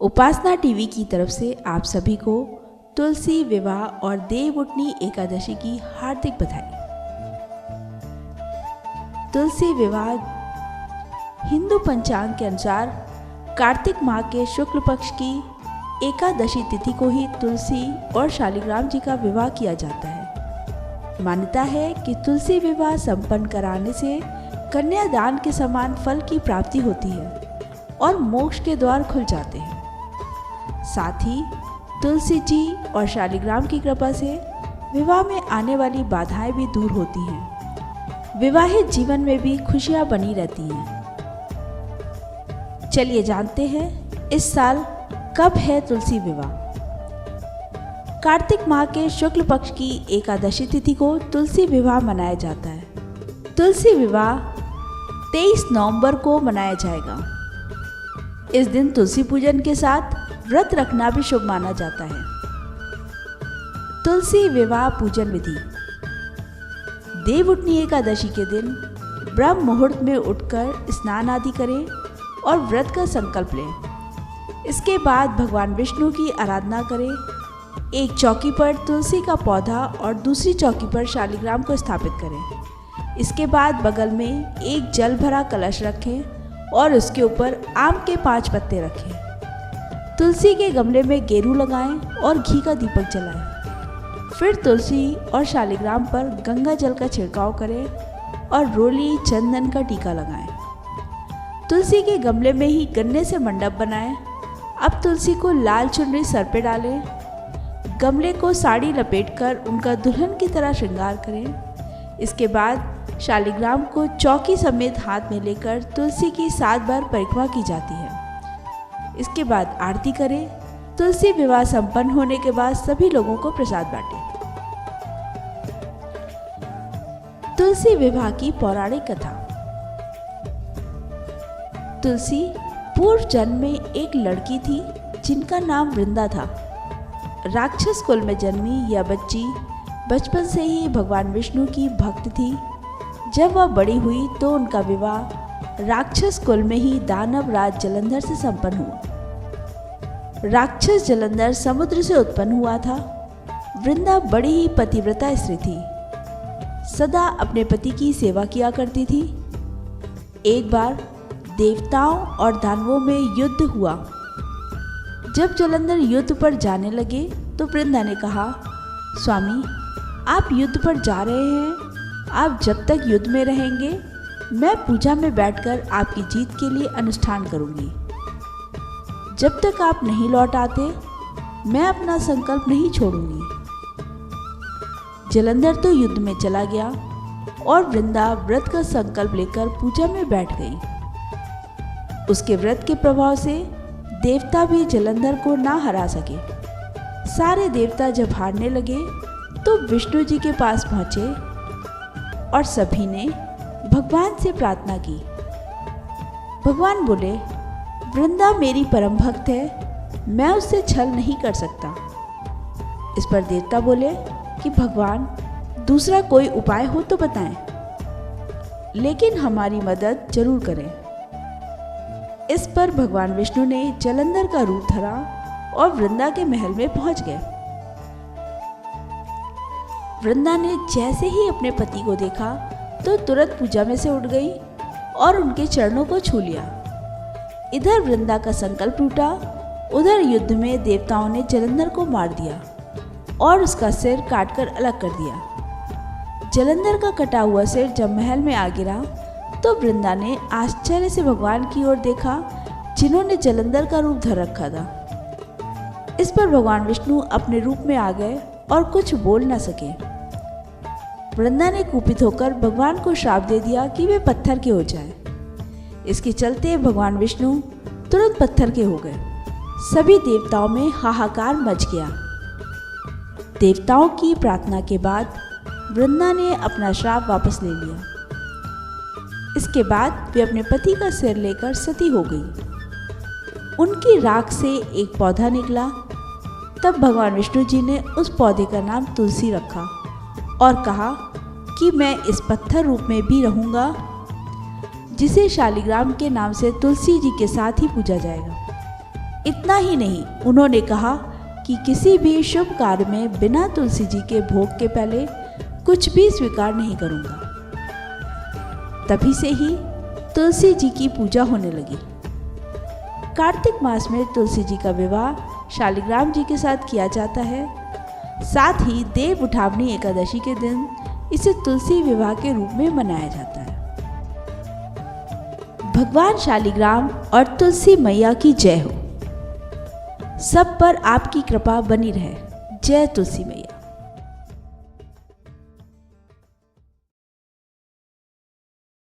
उपासना TV की तरफ से आप सभी को तुलसी विवाह और देवउठनी एकादशी की हार्दिक बधाई। तुलसी विवाह हिंदू पंचांग के अनुसार कार्तिक माह के शुक्ल पक्ष की एकादशी तिथि को ही तुलसी और शालिग्राम जी का विवाह किया जाता है। मान्यता है कि तुलसी विवाह संपन्न कराने से कन्यादान के समान फल की प्राप्ति होती है और मोक्ष के द्वार खुल जाते हैं। साथ ही तुलसी जी और शालिग्राम की कृपा से विवाह में आने वाली बाधाएं भी दूर होती हैं। विवाहित जीवन में भी खुशियां बनी रहती हैं। चलिए जानते हैं इस साल कब है तुलसी विवाह। कार्तिक माह के शुक्ल पक्ष की एकादशी तिथि को तुलसी विवाह मनाया जाता है। तुलसी विवाह 23 नवंबर को मनाया जाएगा। इस दिन तुलसी पूजन के साथ व्रत रखना भी शुभ माना जाता है। तुलसी विवाह पूजन विधि। देवउठनी एकादशी के दिन ब्रह्म मुहूर्त में उठकर स्नान आदि करें और व्रत का संकल्प लें। इसके बाद भगवान विष्णु की आराधना करें। एक चौकी पर तुलसी का पौधा और दूसरी चौकी पर शालिग्राम को स्थापित करें। इसके बाद बगल में एक जल भरा कलश रखें और उसके ऊपर आम के 5 पत्ते रखें। तुलसी के गमले में गेरू लगाएं और घी का दीपक जलाएं। फिर तुलसी और शालिग्राम पर गंगा जल का छिड़काव करें और रोली चंदन का टीका लगाएं। तुलसी के गमले में ही गन्ने से मंडप बनाएं। अब तुलसी को लाल चुनरी सर पे डालें। गमले को साड़ी लपेटकर उनका दुल्हन की तरह श्रृंगार करें। इसके बाद शालिग्राम को चौकी समेत हाथ में लेकर तुलसी की 7 बार परिक्रमा की जाती है। इसके बाद आरती करें। तुलसी विवाह संपन्न होने के बाद सभी लोगों को प्रसाद बांटें। तुलसी विवाह की पौराणिक कथा। तुलसी पूर्व जन्म में एक लड़की थी जिनका नाम वृंदा था। राक्षस कुल में जन्मी यह बच्ची बचपन से ही भगवान विष्णु की भक्त थी। जब वह बड़ी हुई तो उनका विवाह राक्षस कुल में ही दानव राज जलंधर से संपन्न हुआ। राक्षस जलंधर समुद्र से उत्पन्न हुआ था। वृंदा बड़ी ही पतिव्रता स्त्री थी। सदा अपने पति की सेवा किया करती थी। एक बार देवताओं और दानवों में युद्ध हुआ। जब जलंधर युद्ध पर जाने लगे तो वृंदा ने कहा, स्वामी आप युद्ध पर जा रहे हैं। आप जब तक युद्ध में रहेंगे मैं पूजा में बैठकर आपकी जीत के लिए अनुष्ठान करूंगी। जब तक आप नहीं लौट आते मैं अपना संकल्प नहीं छोड़ूंगी। जलंधर तो युद्ध में चला गया और वृंदा व्रत का संकल्प लेकर पूजा में बैठ गई। उसके व्रत के प्रभाव से देवता भी जलंधर को ना हरा सके। सारे देवता जब हारने लगे तो विष्णु जी के पास पहुंचे और सभी ने भगवान से प्रार्थना की। भगवान बोले, वृंदा मेरी परम भक्त है, मैं उससे छल नहीं कर सकता। इस पर देवता बोले कि भगवान दूसरा कोई उपाय हो तो बताएं, लेकिन हमारी मदद जरूर करें। इस पर भगवान विष्णु ने जलंधर का रूप धरा और वृंदा के महल में पहुंच गए। वृंदा ने जैसे ही अपने पति को देखा तो तुरंत पूजा में से उठ गई और उनके चरणों को छू लिया। इधर वृंदा का संकल्प टूटा, उधर युद्ध में देवताओं ने जलंधर को मार दिया और उसका सिर काटकर अलग कर दिया। जलंधर का कटा हुआ सिर जब महल में आ गिरा तो वृंदा ने आश्चर्य से भगवान की ओर देखा जिन्होंने जलंधर का रूप धर रखा था। इस पर भगवान विष्णु अपने रूप में आ गए और कुछ बोल न सके। वृंदा ने कुपित होकर भगवान को श्राप दे दिया कि वे पत्थर के हो जाएं। इसके चलते भगवान विष्णु तुरंत पत्थर के हो गए। सभी देवताओं में हाहाकार मच गया। देवताओं की प्रार्थना के बाद वृंदा ने अपना श्राप वापस ले लिया। इसके बाद वे अपने पति का सिर लेकर सती हो गई। उनकी राख से एक पौधा निकला। तब भगवान विष्णु जी ने उस पौधे का नाम तुलसी रखा और कहा कि मैं इस पत्थर रूप में भी रहूँगा, जिसे शालिग्राम के नाम से तुलसी जी के साथ ही पूजा जाएगा। इतना ही नहीं, उन्होंने कहा कि किसी भी शुभ कार्य में बिना तुलसी जी के भोग के पहले कुछ भी स्वीकार नहीं करूंगा। तभी से ही तुलसी जी की पूजा होने लगी। कार्तिक मास में तुलसी जी का विवाह शालिग्राम जी के साथ किया जाता है। साथ ही देव उठावनी एकादशी के दिन इसे तुलसी विवाह के रूप में मनाया जाता है। भगवान शालिग्राम और तुलसी मैया की जय हो। सब पर आपकी कृपा बनी रहे। जय तुलसी मैया।